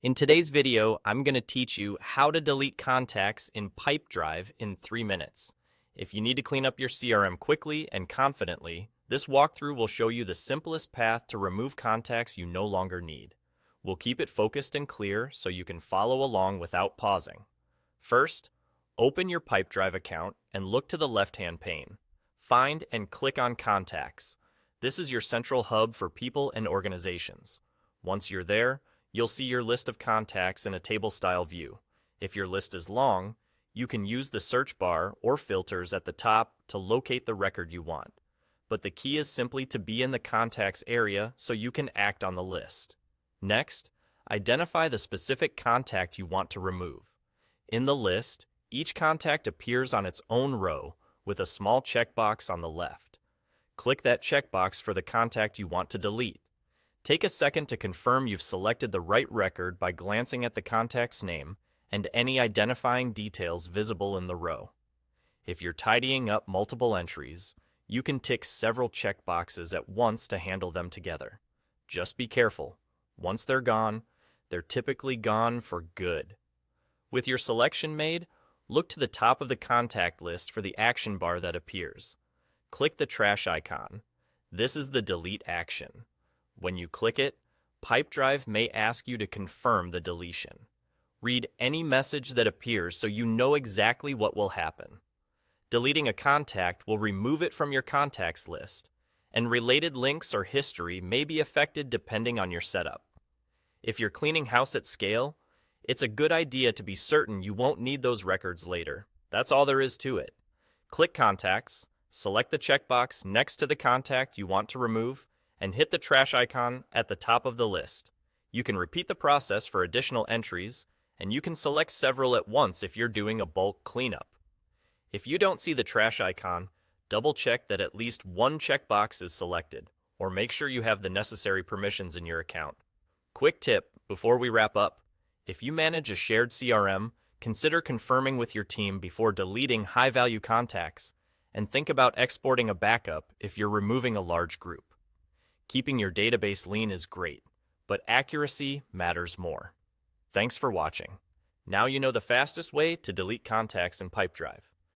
In today's video, I'm going to teach you how to delete contacts in Pipedrive in 3 minutes. If you need to clean up your CRM quickly and confidently, this walkthrough will show you the simplest path to remove contacts you no longer need. We'll keep it focused and clear so you can follow along without pausing. First, open your Pipedrive account and look to the left-hand pane. Find and click on Contacts. This is your central hub for people and organizations. Once you're there, you'll see your list of contacts in a table-style view. If your list is long, you can use the search bar or filters at the top to locate the record you want. But the key is simply to be in the contacts area so you can act on the list. Next, identify the specific contact you want to remove. In the list, each contact appears on its own row with a small checkbox on the left. Click that checkbox for the contact you want to delete. Take a second to confirm you've selected the right record by glancing at the contact's name and any identifying details visible in the row. If you're tidying up multiple entries, you can tick several checkboxes at once to handle them together. Just be careful. Once they're gone, they're typically gone for good. With your selection made, look to the top of the contact list for the action bar that appears. Click the trash icon. This is the delete action. When you click it, Pipedrive may ask you to confirm the deletion. Read any message that appears so you know exactly what will happen. Deleting a contact will remove it from your contacts list, and related links or history may be affected depending on your setup. If you're cleaning house at scale, it's a good idea to be certain you won't need those records later. That's all there is to it. Click Contacts, select the checkbox next to the contact you want to remove, and hit the trash icon at the top of the list. You can repeat the process for additional entries, and you can select several at once if you're doing a bulk cleanup. If you don't see the trash icon, double-check that at least one checkbox is selected, or make sure you have the necessary permissions in your account. Quick tip before we wrap up: if you manage a shared CRM, consider confirming with your team before deleting high-value contacts, and think about exporting a backup if you're removing a large group. Keeping your database lean is great, but accuracy matters more. Thanks for watching. Now you know the fastest way to delete contacts in Pipedrive.